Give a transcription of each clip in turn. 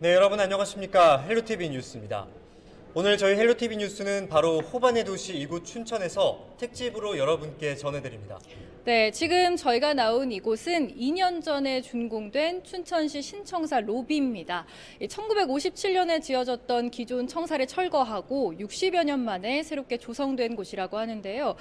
네, 여러분 안녕하십니까. 헬로티비 뉴스입니다. 오늘 저희 헬로티비 뉴스는 바로 호반의 도시 이곳 춘천에서 특집으로 여러분께 전해드립니다. 네, 지금 저희가 나온 이곳은 2년 전에 준공된 춘천시 신청사 로비입니다. 1957년에 지어졌던 기존 청사를 철거하고 60여 년 만에 새롭게 조성된 곳이라고 하는데요.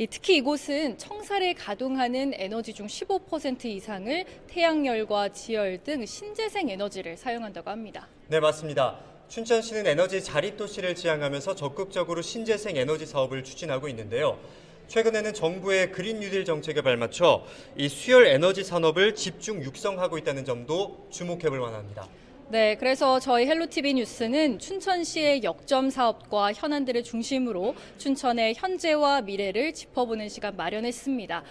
특히 이곳은 청사를 가동하는 에너지 중 15% 이상을 태양열과 지열 등 신재생 에너지를 사용한다고 합니다. 네, 맞습니다. 춘천시는 에너지 자립도시를 지향하면서 적극적으로 신재생 에너지 사업을 추진하고 있는데요. 최근에는 정부의 그린 뉴딜 정책에 발맞춰 이 수열 에너지 산업을 집중 육성하고 있다는 점도 주목해볼 만합니다. 네, 그래서 저희 헬로티비 뉴스는 춘천시의 역점 사업과 현안들을 중심으로 춘천의 현재와 미래를 짚어보는 시간 마련했습니다.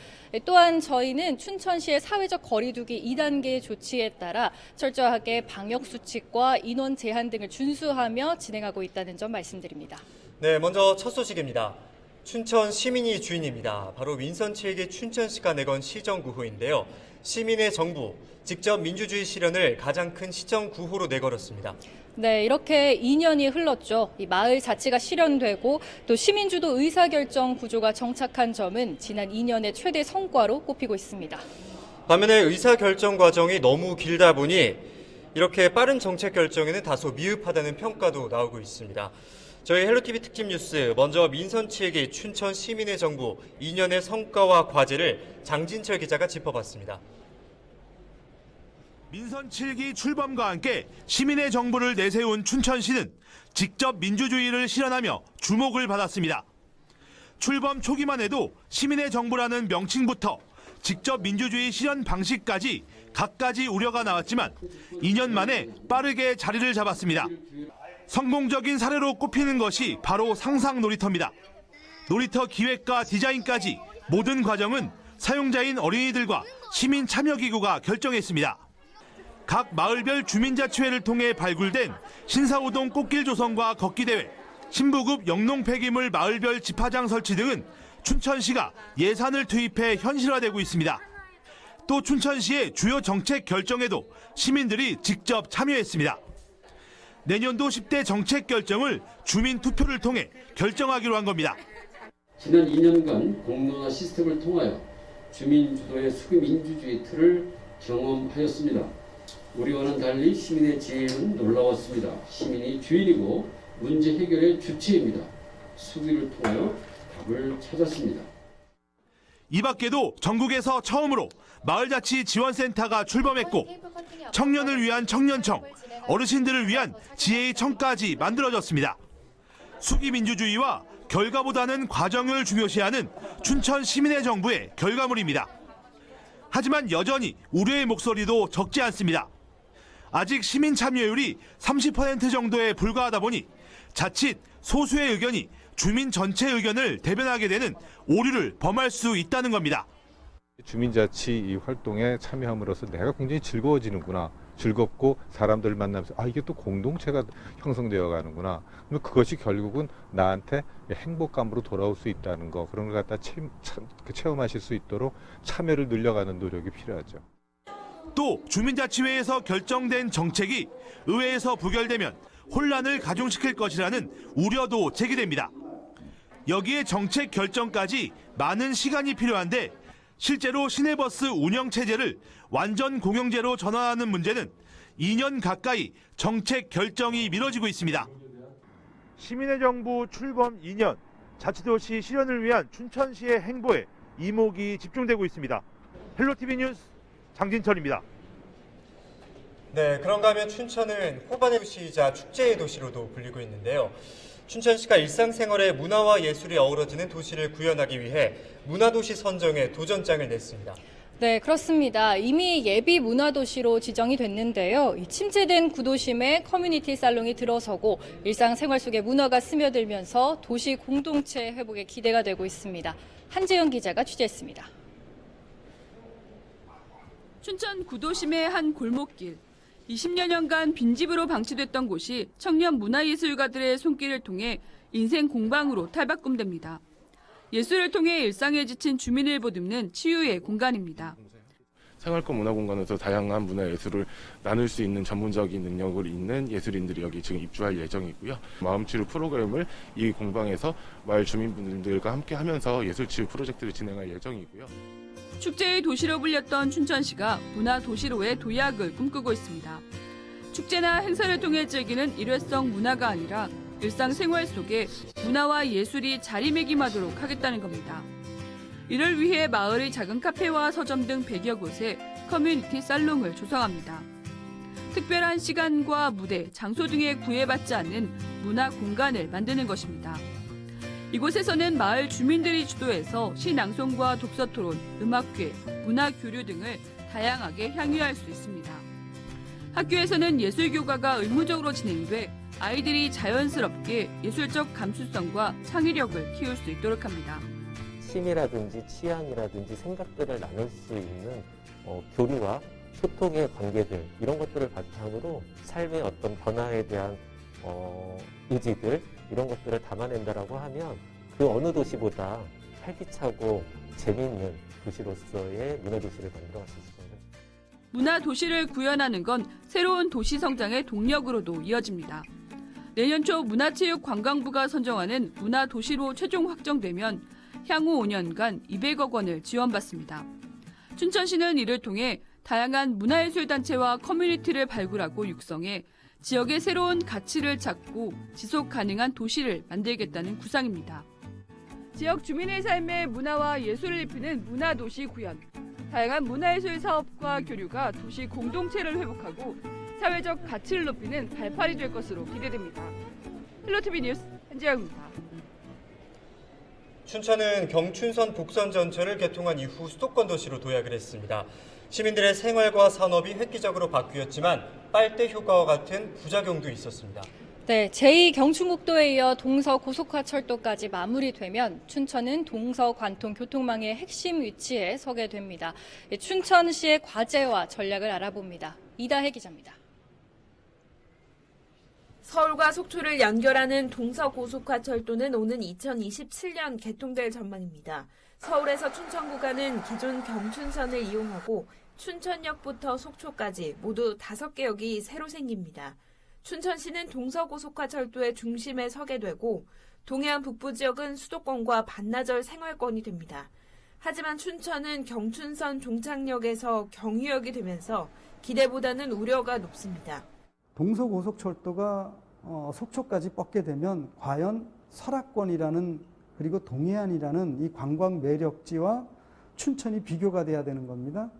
또한 저희는 춘천시의 사회적 거리두기 2단계 조치에 따라 철저하게 방역수칙과 인원 제한 등을 준수하며 진행하고 있다는 점 말씀드립니다. 네, 먼저 첫 소식입니다. 춘천 시민이 주인입니다. 바로 윈선 7기 춘천시가 내건 시정구호인데요. 시민의 정부, 직접 민주주의 실현을 가장 큰 시정구호로 내걸었습니다. 네, 이렇게 2년이 흘렀죠. 이 마을 자치가 실현되고 또 시민주도 의사결정 구조가 정착한 점은 지난 2년의 최대 성과로 꼽히고 있습니다. 반면에 의사결정 과정이 너무 길다 보니 이렇게 빠른 정책 결정에는 다소 미흡하다는 평가도 나오고 있습니다. 저희 헬로티비 특집 뉴스, 먼저 민선치에게 춘천 시민의 정부 2년의 성과와 과제를 장진철 기자가 짚어봤습니다. 민선 7기 출범과 함께 시민의 정부를 내세운 춘천시는 직접 민주주의를 실현하며 주목을 받았습니다. 출범 초기만 해도 시민의 정부라는 명칭부터 직접 민주주의 실현 방식까지 갖가지 우려가 나왔지만 2년 만에 빠르게 자리를 잡았습니다. 성공적인 사례로 꼽히는 것이 바로 상상 놀이터입니다. 놀이터 기획과 디자인까지 모든 과정은 사용자인 어린이들과 시민 참여기구가 결정했습니다. 각 마을별 주민자치회를 통해 발굴된 신사우동 꽃길 조성과 걷기대회, 신부급 영농 폐기물 마을별 집화장 설치 등은 춘천시가 예산을 투입해 현실화되고 있습니다. 또 춘천시의 주요 정책 결정에도 시민들이 직접 참여했습니다. 내년도 10대 정책 결정을 주민 투표를 통해 결정하기로 한 겁니다. 지난 2년간 공론화 시스템을 통하여 주민 주도의 수기 민주주의 틀을 경험하였습니다. 우리와는 달리 시민의 지혜는 놀라웠습니다. 시민이 주인이고 문제 해결의 주체입니다. 수기를 통하여 답을 찾았습니다. 이 밖에도 전국에서 처음으로 마을자치 지원센터가 출범했고 청년을 위한 청년청, 어르신들을 위한 지혜의 청까지 만들어졌습니다. 수기 민주주의와 결과보다는 과정을 중요시하는 춘천 시민의 정부의 결과물입니다. 하지만 여전히 우려의 목소리도 적지 않습니다. 아직 시민 참여율이 30% 정도에 불과하다 보니 자칫 소수의 의견이 주민 전체 의견을 대변하게 되는 오류를 범할 수 있다는 겁니다. 주민자치 이 활동에 참여함으로써 내가 굉장히 즐거워지는구나. 즐겁고 사람들을 만나면서 이게 또 공동체가 형성되어 가는구나. 그러면 그것이 결국은 나한테 행복감으로 돌아올 수 있다는 거, 그런 걸 갖다 체험하실 수 있도록 참여를 늘려가는 노력이 필요하죠. 또 주민자치회에서 결정된 정책이 의회에서 부결되면 혼란을 가중시킬 것이라는 우려도 제기됩니다. 여기에 정책 결정까지 많은 시간이 필요한데 실제로 시내버스 운영 체제를 완전 공영제로 전환하는 문제는 2년 가까이 정책 결정이 미뤄지고 있습니다. 시민의 정부 출범 2년, 자치도시 실현을 위한 춘천시의 행보에 이목이 집중되고 있습니다. 헬로티비 뉴스 장진철입니다. 네, 그런가 하면 춘천은 호반의 도시이자 축제의 도시로도 불리고 있는데요. 춘천시가 일상생활에 문화와 예술이 어우러지는 도시를 구현하기 위해 문화도시 선정에 도전장을 냈습니다. 네, 그렇습니다. 이미 예비 문화도시로 지정이 됐는데요. 이 침체된 구도심에 커뮤니티 살롱이 들어서고 일상생활 속에 문화가 스며들면서 도시 공동체 회복에 기대가 되고 있습니다. 한재영 기자가 취재했습니다. 춘천 구도심의 한 골목길. 20여 년간 빈집으로 방치됐던 곳이 청년 문화예술가들의 손길을 통해 인생 공방으로 탈바꿈됩니다. 예술을 통해 일상에 지친 주민을 보듬는 치유의 공간입니다. 생활권 문화공간에서 다양한 문화예술을 나눌 수 있는 전문적인 능력을 있는 예술인들이 여기 지금 입주할 예정이고요. 마음치유 프로그램을 이 공방에서 마을 주민분들과 함께 하면서 예술치유 프로젝트를 진행할 예정이고요. 축제의 도시로 불렸던 춘천시가 문화도시로의 도약을 꿈꾸고 있습니다. 축제나 행사를 통해 즐기는 일회성 문화가 아니라 일상생활 속에 문화와 예술이 자리매김하도록 하겠다는 겁니다. 이를 위해 마을의 작은 카페와 서점 등 100여 곳에 커뮤니티 살롱을 조성합니다. 특별한 시간과 무대, 장소 등에 구애받지 않는 문화 공간을 만드는 것입니다. 이곳에서는 마을 주민들이 주도해서 시낭송과 독서토론, 음악회, 문화교류 등을 다양하게 향유할 수 있습니다. 학교에서는 예술교과가 의무적으로 진행돼 아이들이 자연스럽게 예술적 감수성과 창의력을 키울 수 있도록 합니다. 취미라든지 취향이라든지 생각들을 나눌 수 있는 교류와 소통의 관계들, 이런 것들을 바탕으로 삶의 어떤 변화에 대한 의지들, 이런 것들을 담아낸다라고 하면 그 어느 도시보다 활기차고 재미있는 도시로서의 문화도시를 만들어갈 수 있습니다. 문화도시를 구현하는 건 새로운 도시 성장의 동력으로도 이어집니다. 내년 초 문화체육관광부가 선정하는 문화도시로 최종 확정되면 향후 5년간 200억 원을 지원받습니다. 춘천시는 이를 통해 다양한 문화예술단체와 커뮤니티를 발굴하고 육성해 지역의 새로운 가치를 찾고 지속 가능한 도시를 만들겠다는 구상입니다. 지역 주민의 삶에 문화와 예술을 입히는 문화도시 구현. 다양한 문화예술 사업과 교류가 도시 공동체를 회복하고 사회적 가치를 높이는 발판이 될 것으로 기대됩니다. 헬로티비 뉴스 한지영입니다. 춘천은 경춘선 북선 전철을 개통한 이후 수도권 도시로 도약을 했습니다. 시민들의 생활과 산업이 획기적으로 바뀌었지만 빨대 효과와 같은 부작용도 있었습니다. 네, 제2경춘국도에 이어 동서고속화철도까지 마무리되면 춘천은 동서관통 교통망의 핵심 위치에 서게 됩니다. 춘천시의 과제와 전략을 알아봅니다. 이다혜 기자입니다. 서울과 속초를 연결하는 동서고속화철도는 오는 2027년 개통될 전망입니다. 서울에서 춘천 구간은 기존 경춘선을 이용하고 춘천역부터 속초까지 모두 5개 역이 새로 생깁니다. 춘천시는 동서고속화철도의 중심에 서게 되고 동해안 북부 지역은 수도권과 반나절 생활권이 됩니다. 하지만 춘천은 경춘선 종착역에서 경유역이 되면서 기대보다는 우려가 높습니다. 동서고속철도가 속초까지 뻗게 되면 과연 설악권이라는 그리고 동해안이라는 이 관광 매력지와 춘천이 비교가 돼야 되는 겁니다.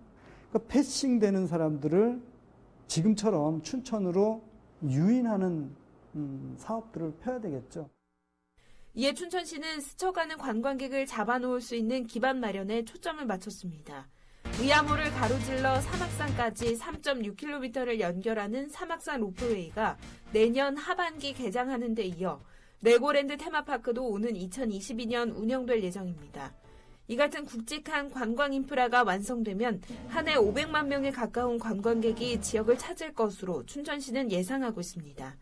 그러니까 패싱되는 사람들을 지금처럼 춘천으로 유인하는 사업들을 펴야 되겠죠. 이에 춘천시는 스쳐가는 관광객을 잡아놓을 수 있는 기반 마련에 초점을 맞췄습니다. 의암호를 가로질러 사막산까지 3.6km를 연결하는 사막산 로프웨이가 내년 하반기 개장하는 데 이어 레고랜드 테마파크도 오는 2022년 운영될 예정입니다. 이 같은 굵직한 관광 인프라가 완성되면 한 해 500만 명에 가까운 관광객이 지역을 찾을 것으로 춘천시는 예상하고 있습니다.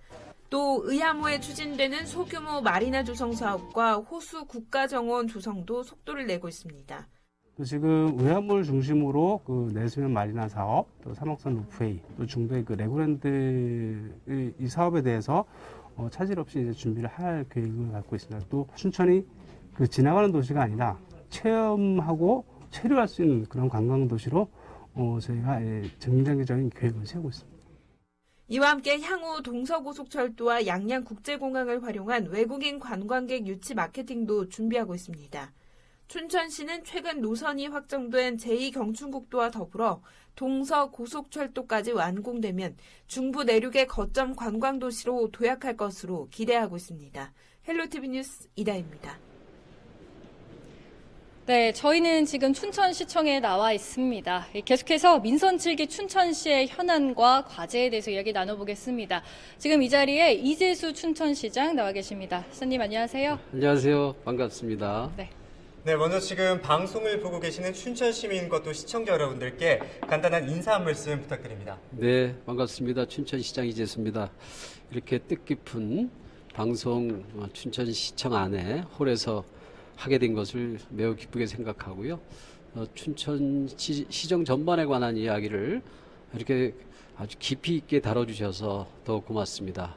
또 의암호에 추진되는 소규모 마리나 조성 사업과 호수 국가정원 조성도 속도를 내고 있습니다. 또 지금 의암호를 중심으로 그 내수면 마리나 사업, 또 사막산 로프웨이, 또 중도의 그 레고랜드 이 사업에 대해서 차질 없이 이제 준비를 할 계획을 갖고 있습니다. 또 춘천이 그 지나가는 도시가 아니라 체험하고 체류할 수 있는 그런 관광 도시로 저희가 정기적인 계획을 세우고 있습니다. 이와 함께 향후 동서고속철도와 양양국제공항을 활용한 외국인 관광객 유치 마케팅도 준비하고 있습니다. 춘천시는 최근 노선이 확정된 제2경춘국도와 더불어 동서고속철도까지 완공되면 중부 내륙의 거점 관광도시로 도약할 것으로 기대하고 있습니다. 헬로티비 뉴스 이다입니다. 네, 저희는 지금 춘천시청에 나와 있습니다. 계속해서 민선 7기 춘천시의 현안과 과제에 대해서 이야기 나눠보겠습니다. 지금 이 자리에 이재수 춘천시장 나와 계십니다. 시장님 안녕하세요. 안녕하세요. 반갑습니다. 네, 먼저 지금 방송을 보고 계시는 춘천 시민과 또 시청자 여러분들께 간단한 인사 한 말씀 부탁드립니다. 네, 반갑습니다. 춘천시장 이재수입니다. 이렇게 뜻깊은 방송 춘천시청 안에 홀에서 하게 된 것을 매우 기쁘게 생각하고요. 춘천 시정 전반에 관한 이야기를 이렇게 아주 깊이 있게 다뤄주셔서 더 고맙습니다.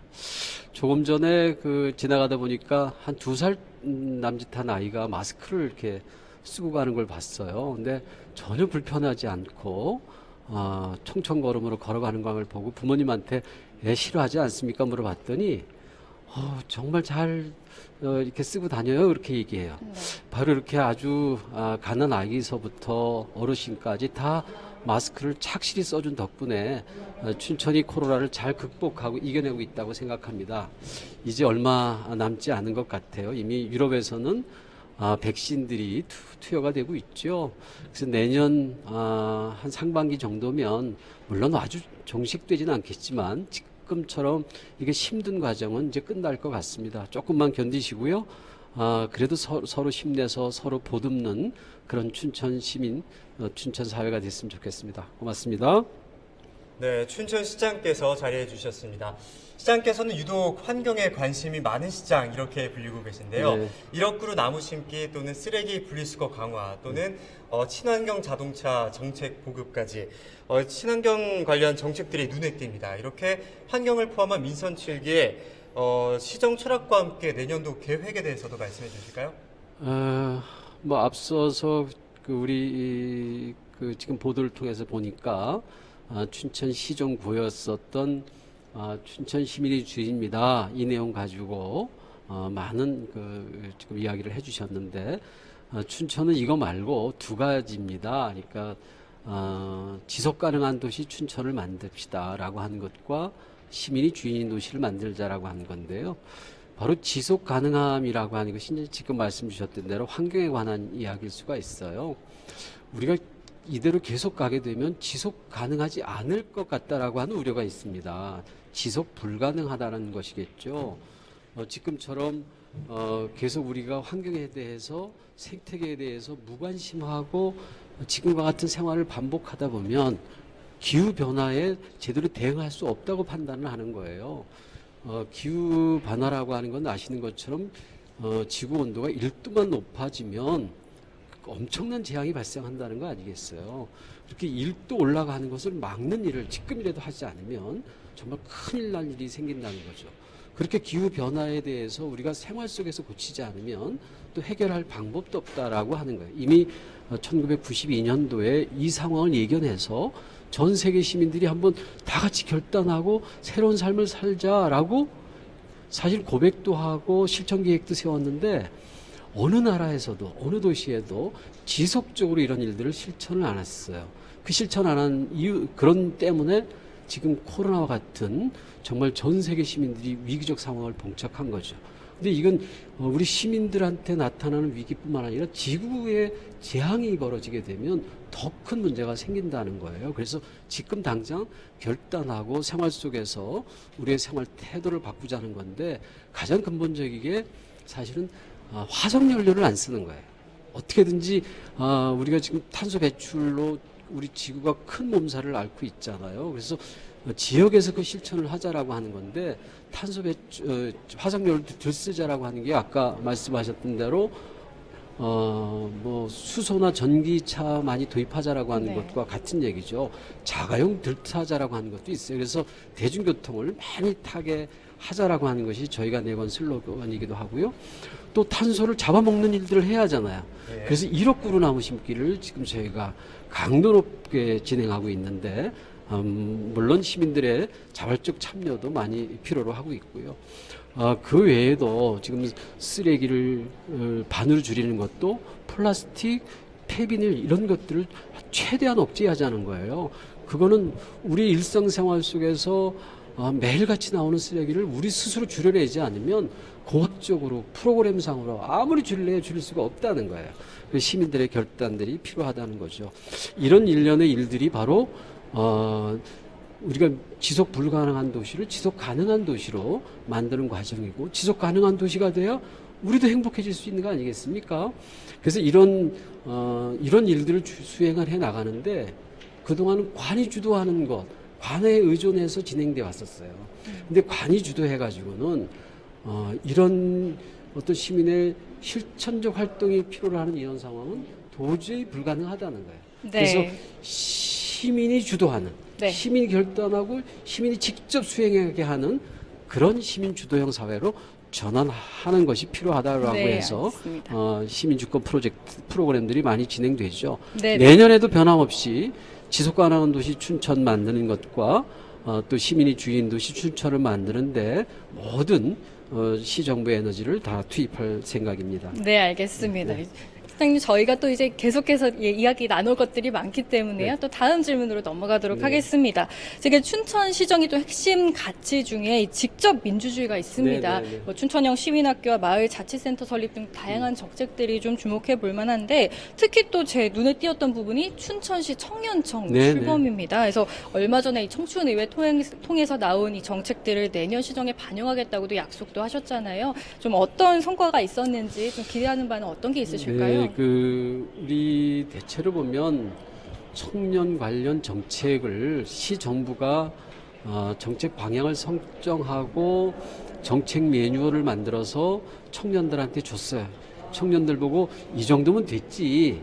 조금 전에 지나가다 보니까 한 2살 남짓한 아이가 마스크를 이렇게 쓰고 가는 걸 봤어요. 근데 전혀 불편하지 않고 청청걸음으로 걸어가는 걸 보고 부모님한테 애 싫어하지 않습니까? 물어봤더니 정말 잘 이렇게 쓰고 다녀요. 그렇게 얘기해요. 바로 이렇게 아주 가난 아기서부터 어르신까지 다 마스크를 착실히 써준 덕분에 춘천이 코로나를 잘 극복하고 이겨내고 있다고 생각합니다. 이제 얼마 남지 않은 것 같아요. 이미 유럽에서는 백신들이 투여가 되고 있죠. 그래서 내년 한 상반기 정도면 물론 아주 종식되지는 않겠지만 지금처럼 이게 힘든 과정은 이제 끝날 것 같습니다. 조금만 견디시고요. 그래도 서로 힘내서 서로 보듬는 그런 춘천 시민, 춘천 사회가 됐으면 좋겠습니다. 고맙습니다. 네, 춘천시장께서 자리해 주셨습니다. 시장께서는 유독 환경에 관심이 많은 시장 이렇게 불리고 계신데요. 네. 일억그루 나무 심기 또는 쓰레기 분리수거 강화 또는 친환경 자동차 정책 보급까지 친환경 관련 정책들이 눈에 띕니다. 이렇게 환경을 포함한 민선 7기의 시정 철학과 함께 내년도 계획에 대해서도 말씀해 주실까요? 앞서서 우리 지금 보도를 통해서 보니까 춘천 시정구였었던 춘천 시민의 주인입니다. 이 내용 가지고 많은 지금 이야기를 해주셨는데 춘천은 이거 말고 2가지입니다. 그러니까 지속 가능한 도시 춘천을 만듭시다라고 하는 것과 시민이 주인인 도시를 만들자라고 하는 건데요. 바로 지속 가능함이라고 하는 것이 이제 지금 말씀 주셨던 대로 환경에 관한 이야기일 수가 있어요. 우리가 이대로 계속 가게 되면 지속 가능하지 않을 것 같다라고 하는 우려가 있습니다. 지속 불가능하다는 것이겠죠. 지금처럼 계속 우리가 환경에 대해서 생태계에 대해서 무관심하고 지금과 같은 생활을 반복하다 보면 기후 변화에 제대로 대응할 수 없다고 판단을 하는 거예요. 기후 변화라고 하는 건 아시는 것처럼 지구 온도가 1도만 높아지면 엄청난 재앙이 발생한다는 거 아니겠어요? 이렇게 1도 올라가는 것을 막는 일을 지금이라도 하지 않으면 정말 큰일 날 일이 생긴다는 거죠. 그렇게 기후 변화에 대해서 우리가 생활 속에서 고치지 않으면 또 해결할 방법도 없다라고 하는 거예요. 이미 1992년도에 이 상황을 예견해서 전 세계 시민들이 한번 다 같이 결단하고 새로운 삶을 살자라고 사실 고백도 하고 실천 계획도 세웠는데 어느 나라에서도 어느 도시에도 지속적으로 이런 일들을 실천을 안 했어요. 그 실천 안 한 이유 그런 때문에 지금 코로나와 같은 정말 전 세계 시민들이 위기적 상황을 봉착한 거죠. 근데 이건 우리 시민들한테 나타나는 위기뿐만 아니라 지구에 재앙이 벌어지게 되면 더 큰 문제가 생긴다는 거예요. 그래서 지금 당장 결단하고 생활 속에서 우리의 생활 태도를 바꾸자는 건데 가장 근본적이게 사실은 화석연료를 안 쓰는 거예요. 어떻게든지 우리가 지금 탄소 배출로 우리 지구가 큰 몸살을 앓고 있잖아요. 그래서 지역에서 그 실천을 하자라고 하는 건데 탄소 배출, 화석연료를 덜 쓰자라고 하는 게 아까 말씀하셨던 대로 수소나 전기차 많이 도입하자라고 하는 것과 같은 얘기죠. 자가용 덜 타자라고 하는 것도 있어요. 그래서 대중교통을 많이 타게 하자라고 하는 것이 저희가 내건 슬로건이기도 하고요. 또 탄소를 잡아먹는 일들을 해야 하잖아요. 그래서 1억 그루 나무 심기를 지금 저희가 강도 높게 진행하고 있는데 물론 시민들의 자발적 참여도 많이 필요로 하고 있고요. 그 외에도 지금 쓰레기를 반으로 줄이는 것도 플라스틱, 폐비닐 이런 것들을 최대한 억제하자는 거예요. 그거는 우리 일상생활 속에서 매일같이 나오는 쓰레기를 우리 스스로 줄여내지 않으면 공학적으로 프로그램상으로 아무리 줄일 수가 없다는 거예요. 시민들의 결단들이 필요하다는 거죠. 이런 일련의 일들이 바로 우리가 지속 불가능한 도시를 지속 가능한 도시로 만드는 과정이고 지속 가능한 도시가 돼야 우리도 행복해질 수 있는 거 아니겠습니까? 그래서 이런 일들을 수행을 해 나가는데 그동안은 관이 주도하는 것, 관에 의존해서 진행돼 왔었어요. 근데 관이 주도해가지고는 이런 어떤 시민의 실천적 활동이 필요로 하는 이런 상황은 도저히 불가능하다는 거예요. 네. 그래서 시민이 주도하는, 네. 시민이 결단하고 시민이 직접 수행하게 하는 그런 시민 주도형 사회로 전환하는 것이 필요하다라고 네, 해서 알겠습니다. 시민 주권 프로그램들이 많이 진행되죠. 네. 내년에도 변함없이 지속 가능한 도시 춘천 만드는 것과 또 시민이 주인 도시 춘천을 만드는데 모든 시정부의 에너지를 다 투입할 생각입니다. 네, 알겠습니다. 사장님, 저희가 또 이제 계속해서 이야기 나눌 것들이 많기 때문에요. 네. 또 다음 질문으로 넘어가도록 네. 하겠습니다. 지금 춘천시정이 또 핵심 가치 중에 이 직접 민주주의가 있습니다. 네, 네, 네. 뭐 춘천형 시민학교와 마을 자치센터 설립 등 다양한 정책들이 좀 주목해 볼 만한데 특히 또 제 눈에 띄었던 부분이 춘천시 청년청 네, 출범입니다. 그래서 얼마 전에 이 청춘의회 통해서 나온 이 정책들을 내년 시정에 반영하겠다고도 약속도 하셨잖아요. 좀 어떤 성과가 있었는지 좀 기대하는 바는 어떤 게 있으실까요? 네, 우리 대체로 보면 청년 관련 정책을 시 정부가 정책 방향을 설정하고 정책 매뉴얼을 만들어서 청년들한테 줬어요. 청년들 보고 이 정도면 됐지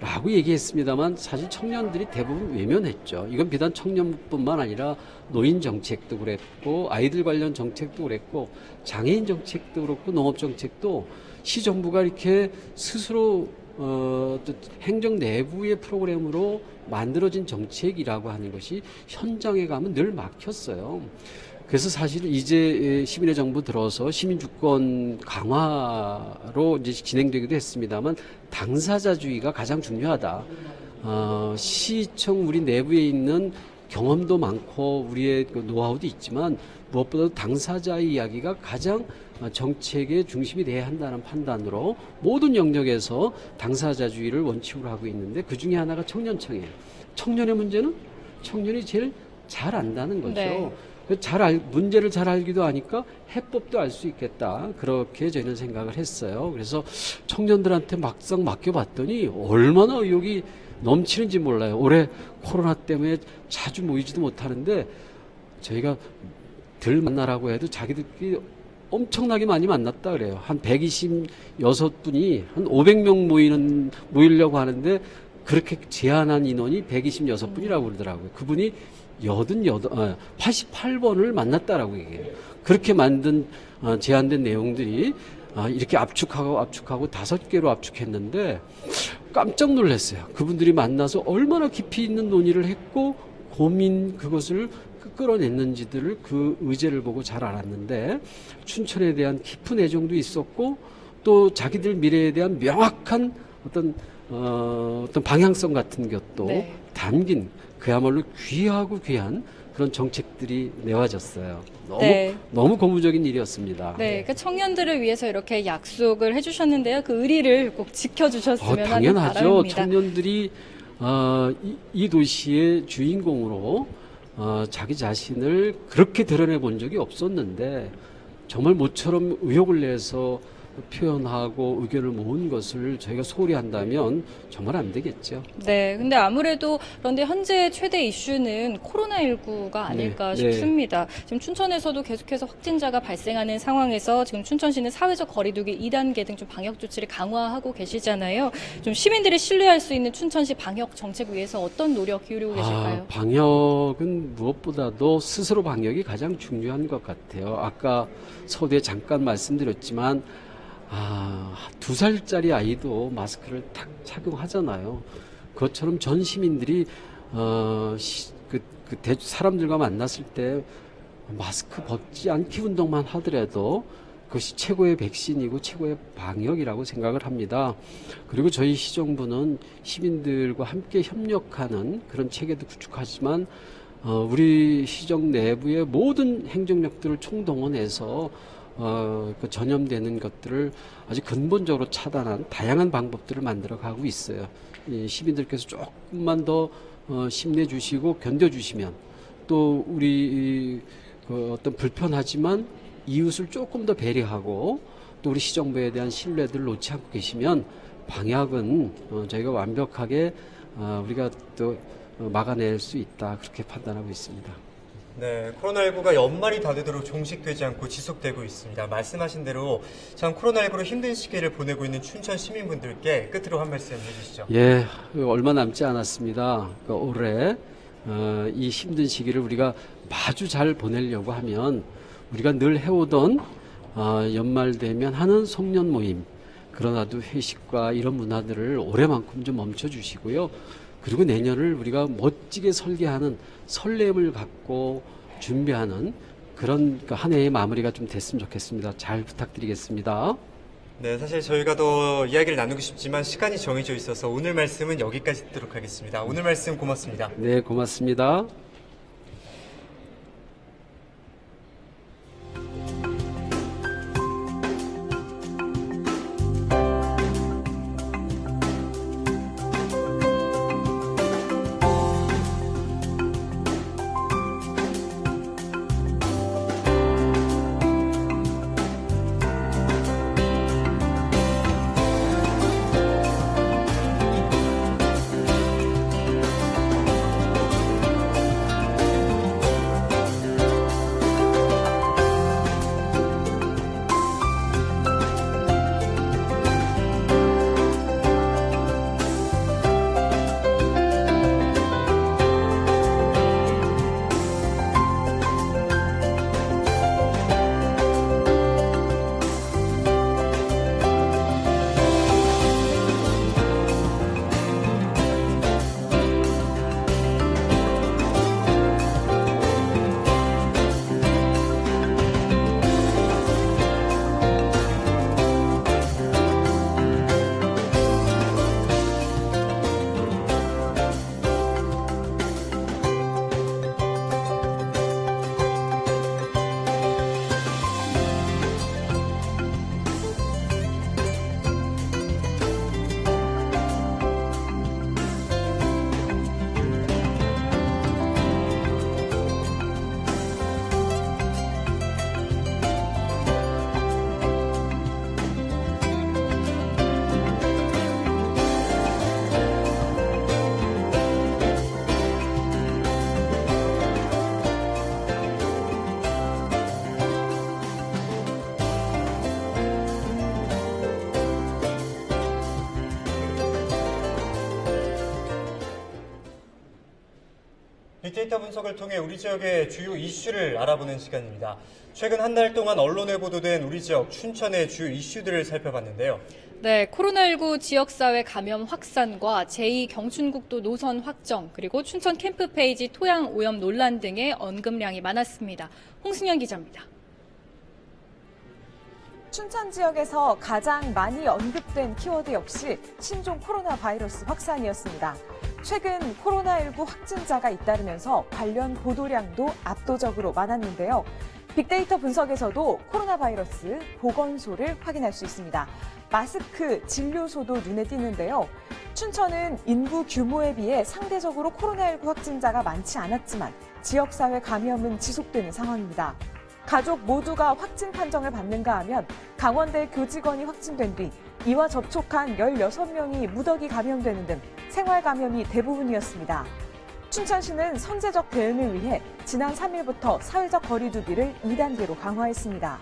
라고 얘기했습니다만 사실 청년들이 대부분 외면했죠. 이건 비단 청년뿐만 아니라 노인 정책도 그랬고 아이들 관련 정책도 그랬고 장애인 정책도 그렇고 농업 정책도 시정부가 이렇게 스스로 또 행정 내부의 프로그램으로 만들어진 정책이라고 하는 것이 현장에 가면 늘 막혔어요. 그래서 사실 이제 시민의 정부 들어서 시민주권 강화로 이제 진행되기도 했습니다만 당사자주의가 가장 중요하다. 시청 우리 내부에 있는 경험도 많고 우리의 노하우도 있지만 무엇보다도 당사자의 이야기가 가장 정책의 중심이 돼야 한다는 판단으로 모든 영역에서 당사자주의를 원칙으로 하고 있는데 그 중에 하나가 청년청이에요. 청년의 문제는 청년이 제일 잘 안다는 거죠. 네. 문제를 잘 알기도 하니까 해법도 알 수 있겠다. 그렇게 저희는 생각을 했어요. 그래서 청년들한테 막상 맡겨봤더니 얼마나 의욕이 넘치는지 몰라요. 올해 코로나 때문에 자주 모이지도 못하는데 저희가 들 만나라고 해도 자기들끼리 엄청나게 많이 만났다 그래요. 한 126분이 한 500명 모이려고 하는데 그렇게 제한한 인원이 126분이라고 그러더라고요. 그분이 88번을 만났다라고 얘기해요. 그렇게 만든 제한된 내용들이 이렇게 압축하고 5개로 압축했는데 깜짝 놀랐어요. 그분들이 만나서 얼마나 깊이 있는 논의를 했고 그것을 끌어냈는지들을 그 의제를 보고 잘 알았는데 춘천에 대한 깊은 애정도 있었고 또 자기들 미래에 대한 명확한 어떤 방향성 같은 것도 네. 담긴 그야말로 귀하고 귀한 그런 정책들이 내와졌어요. 너무 고무적인 일이었습니다. 네, 그러니까 청년들을 위해서 이렇게 약속을 해주셨는데요. 그 의리를 꼭 지켜주셨으면 하는 당연하죠. 바람입니다. 청년들이 이 도시의 주인공으로 자기 자신을 그렇게 드러내 본 적이 없었는데 정말 모처럼 의욕을 내서 표현하고 의견을 모은 것을 저희가 소홀히 한다면 정말 안 되겠죠. 네, 근데 아무래도 그런데 현재 최대 이슈는 코로나19가 아닐까 네, 싶습니다. 지금 춘천에서도 계속해서 확진자가 발생하는 상황에서 지금 춘천시는 사회적 거리두기 2단계 등 좀 방역 조치를 강화하고 계시잖아요. 좀 시민들이 신뢰할 수 있는 춘천시 방역 정책 위해서 어떤 노력 기울이고 계실까요? 방역은 무엇보다도 스스로 방역이 가장 중요한 것 같아요. 아까 서두에 잠깐 말씀드렸지만 2살짜리 아이도 마스크를 탁 착용하잖아요. 그것처럼 전 시민들이 사람들과 만났을 때 마스크 벗지 않기 운동만 하더라도 그것이 최고의 백신이고 최고의 방역이라고 생각을 합니다. 그리고 저희 시정부는 시민들과 함께 협력하는 그런 체계도 구축하지만 우리 시정 내부의 모든 행정력들을 총동원해서 전염되는 것들을 아주 근본적으로 차단한 다양한 방법들을 만들어가고 있어요. 시민들께서 조금만 더 힘내주시고 견뎌주시면 또 우리 어떤 불편하지만 이웃을 조금 더 배려하고 또 우리 시정부에 대한 신뢰들을 놓지 않고 계시면 방역은 저희가 완벽하게 우리가 또 막아낼 수 있다 그렇게 판단하고 있습니다. 네, 코로나19가 연말이 다 되도록 종식되지 않고 지속되고 있습니다. 말씀하신 대로 참 코로나19로 힘든 시기를 보내고 있는 춘천 시민분들께 끝으로 한 말씀 해주시죠. 예, 얼마 남지 않았습니다. 올해 이 힘든 시기를 우리가 마주 잘 보내려고 하면 우리가 늘 해오던 연말 되면 하는 송년 모임, 그러나도 회식과 이런 문화들을 올해만큼 좀 멈춰주시고요. 그리고 내년을 우리가 멋지게 설계하는 설렘을 갖고 준비하는 그런 한 해의 마무리가 좀 됐으면 좋겠습니다. 잘 부탁드리겠습니다. 네, 사실 저희가 더 이야기를 나누고 싶지만 시간이 정해져 있어서 오늘 말씀은 여기까지 듣도록 하겠습니다. 오늘 말씀 고맙습니다. 네, 고맙습니다. 빅데이터 분석을 통해 우리 지역의 주요 이슈를 알아보는 시간입니다. 최근 한 달 동안 언론에 보도된 우리 지역 춘천의 주요 이슈들을 살펴봤는데요. 네, 코로나19 지역사회 감염 확산과 제2경춘국도 노선 확정, 그리고 춘천 캠프 페이지 토양 오염 논란 등의 언급량이 많았습니다. 홍승현 기자입니다. 춘천 지역에서 가장 많이 언급된 키워드 역시 신종 코로나 바이러스 확산이었습니다. 최근 코로나19 확진자가 잇따르면서 관련 보도량도 압도적으로 많았는데요. 빅데이터 분석에서도 코로나 바이러스 보건소를 확인할 수 있습니다. 마스크, 진료소도 눈에 띄는데요. 춘천은 인구 규모에 비해 상대적으로 코로나19 확진자가 많지 않았지만 지역사회 감염은 지속되는 상황입니다. 가족 모두가 확진 판정을 받는가 하면 강원대 교직원이 확진된 뒤 이와 접촉한 16명이 무더기 감염되는 등 생활 감염이 대부분이었습니다. 춘천시는 선제적 대응을 위해 지난 3일부터 사회적 거리 두기를 2단계로 강화했습니다.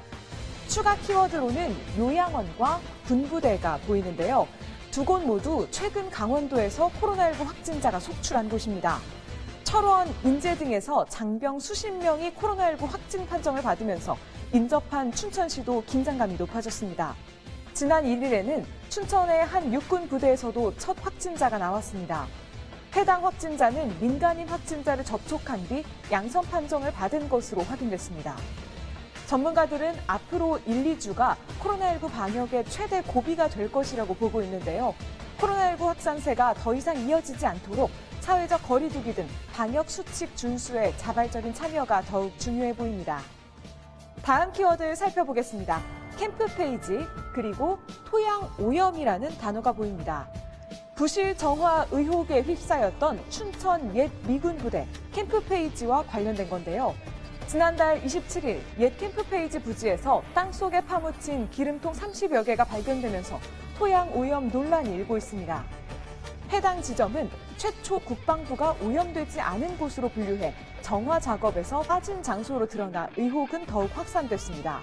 추가 키워드로는 요양원과 군부대가 보이는데요. 두 곳 모두 최근 강원도에서 코로나19 확진자가 속출한 곳입니다. 철원, 인제 등에서 장병 수십 명이 코로나19 확진 판정을 받으면서 인접한 춘천시도 긴장감이 높아졌습니다. 지난 1일에는 춘천의 한 육군 부대에서도 첫 확진자가 나왔습니다. 해당 확진자는 민간인 확진자를 접촉한 뒤 양성 판정을 받은 것으로 확인됐습니다. 전문가들은 앞으로 1, 2주가 코로나19 방역의 최대 고비가 될 것이라고 보고 있는데요. 코로나19 확산세가 더 이상 이어지지 않도록 사회적 거리 두기 등 방역 수칙 준수에 자발적인 참여가 더욱 중요해 보입니다. 다음 키워드 살펴보겠습니다. 캠프 페이지, 그리고 토양 오염이라는 단어가 보입니다. 부실 정화 의혹에 휩싸였던 춘천 옛 미군 부대 캠프 페이지와 관련된 건데요. 지난달 27일 옛 캠프 페이지 부지에서 땅속에 파묻힌 기름통 30여 개가 발견되면서 토양 오염 논란이 일고 있습니다. 해당 지점은 최초 국방부가 오염되지 않은 곳으로 분류해 정화 작업에서 빠진 장소로 드러나 의혹은 더욱 확산됐습니다.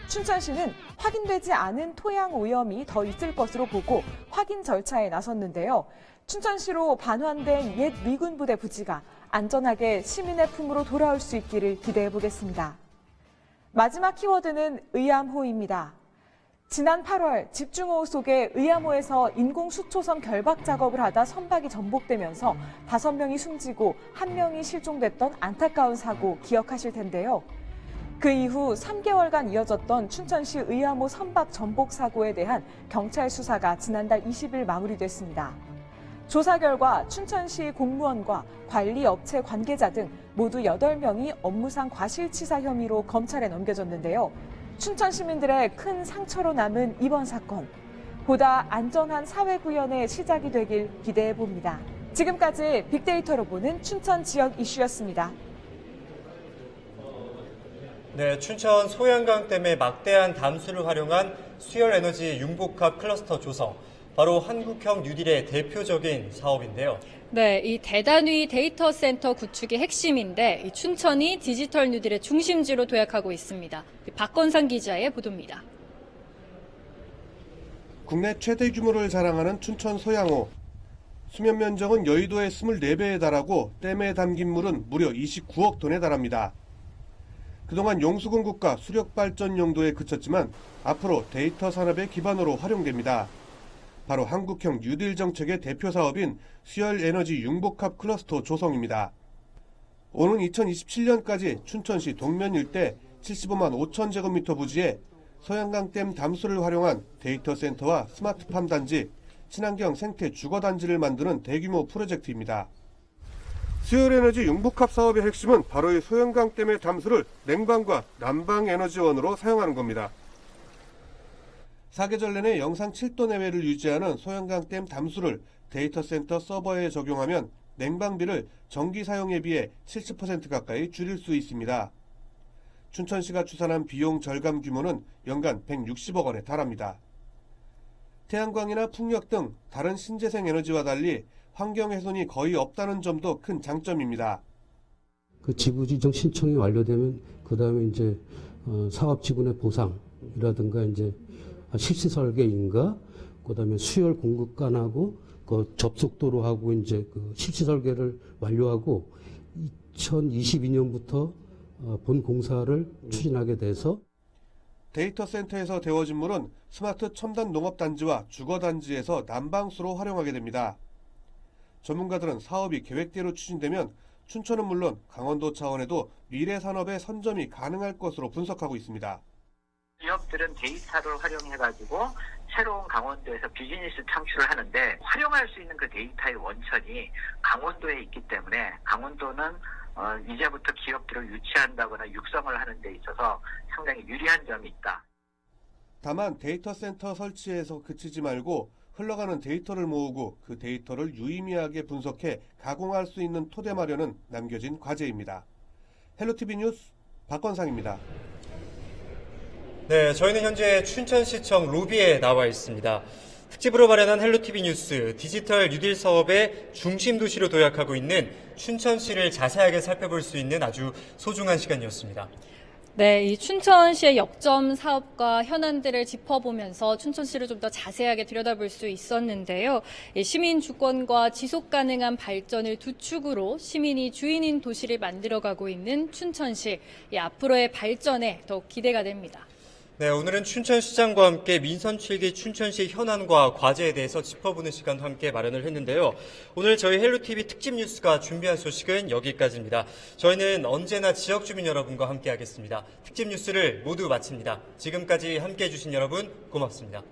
춘천시는 확인되지 않은 토양 오염이 더 있을 것으로 보고 확인 절차에 나섰는데요. 춘천시로 반환된 옛 미군 부대 부지가 안전하게 시민의 품으로 돌아올 수 있기를 기대해 보겠습니다. 마지막 키워드는 의암호입니다. 지난 8월 집중호우 속에 의암호에서 인공수초선 결박 작업을 하다 선박이 전복되면서 5명이 숨지고 1명이 실종됐던 안타까운 사고 기억하실 텐데요. 그 이후 3개월간 이어졌던 춘천시 의암호 선박 전복 사고에 대한 경찰 수사가 지난달 20일 마무리됐습니다. 조사 결과 춘천시 공무원과 관리업체 관계자 등 모두 8명이 업무상 과실치사 혐의로 검찰에 넘겨졌는데요. 춘천 시민들의 큰 상처로 남은 이번 사건, 보다 안전한 사회 구현의 시작이 되길 기대해 봅니다. 지금까지 빅데이터로 보는 춘천 지역 이슈였습니다. 네, 춘천 소양강댐의 막대한 담수를 활용한 수열 에너지 융복합 클러스터 조성, 바로 한국형 뉴딜의 대표적인 사업인데요. 네, 이 대단위 데이터 센터 구축이 핵심인데 이 춘천이 디지털 뉴딜의 중심지로 도약하고 있습니다. 박건상 기자의 보도입니다. 국내 최대 규모를 자랑하는 춘천 소양호. 수면 면적은 여의도의 24배에 달하고 댐에 담긴 물은 무려 29억 톤에 달합니다. 그동안 용수공급과 수력 발전 용도에 그쳤지만 앞으로 데이터 산업의 기반으로 활용됩니다. 바로 한국형 뉴딜 정책의 대표 사업인 수열 에너지 융복합 클러스터 조성입니다. 오는 2027년까지 춘천시 동면 일대 75만 5천 제곱미터 부지에 소양강댐 담수를 활용한 데이터 센터와 스마트팜 단지, 친환경 생태 주거 단지를 만드는 대규모 프로젝트입니다. 수열 에너지 융복합 사업의 핵심은 바로 이 소양강댐의 담수를 냉방과 난방 에너지원으로 사용하는 겁니다. 사계절 내내 영상 7도 내외를 유지하는 소양강댐 담수를 데이터 센터 서버에 적용하면 냉방비를 전기 사용에 비해 70% 가까이 줄일 수 있습니다. 춘천시가 추산한 비용 절감 규모는 연간 160억 원에 달합니다. 태양광이나 풍력 등 다른 신재생 에너지와 달리 환경 훼손이 거의 없다는 점도 큰 장점입니다. 그 지구 지정 신청이 완료되면 그 다음에 이제 사업 지분의 보상이라든가 이제 실시 설계인가, 그다음에 수열 공급관하고 그 접속도로하고 이제 그 실시 설계를 완료하고 2022년부터 본 공사를 추진하게 돼서 데이터 센터에서 데워진 물은 스마트 첨단 농업 단지와 주거 단지에서 난방수로 활용하게 됩니다. 전문가들은 사업이 계획대로 추진되면 춘천은 물론 강원도 차원에도 미래 산업의 선점이 가능할 것으로 분석하고 있습니다. 기업들은 데이터를 활용해가지고 새로운 강원도에서 비즈니스 창출을 하는데 활용할 수 있는 그 데이터의 원천이 강원도에 있기 때문에 강원도는 이제부터 기업들을 유치한다거나 육성을 하는 데 있어서 상당히 유리한 점이 있다. 다만 데이터 센터 설치에서 그치지 말고 흘러가는 데이터를 모으고 그 데이터를 유의미하게 분석해 가공할 수 있는 토대 마련은 남겨진 과제입니다. 헬로티비 뉴스 박건상입니다. 네, 저희는 현재 춘천시청 로비에 나와 있습니다. 특집으로 마련한 헬로티비 뉴스, 디지털 뉴딜 사업의 중심 도시로 도약하고 있는 춘천시를 자세하게 살펴볼 수 있는 아주 소중한 시간이었습니다. 네, 이 춘천시의 역점 사업과 현안들을 짚어보면서 춘천시를 좀 더 자세하게 들여다볼 수 있었는데요. 시민 주권과 지속 가능한 발전을 두 축으로 시민이 주인인 도시를 만들어가고 있는 춘천시, 앞으로의 발전에 더욱 기대가 됩니다. 네, 오늘은 춘천시장과 함께 민선 7기 춘천시 현안과 과제에 대해서 짚어보는 시간도 함께 마련을 했는데요. 오늘 저희 헬로티비 특집 뉴스가 준비한 소식은 여기까지입니다. 저희는 언제나 지역 주민 여러분과 함께 하겠습니다. 특집 뉴스를 모두 마칩니다. 지금까지 함께해 주신 여러분 고맙습니다.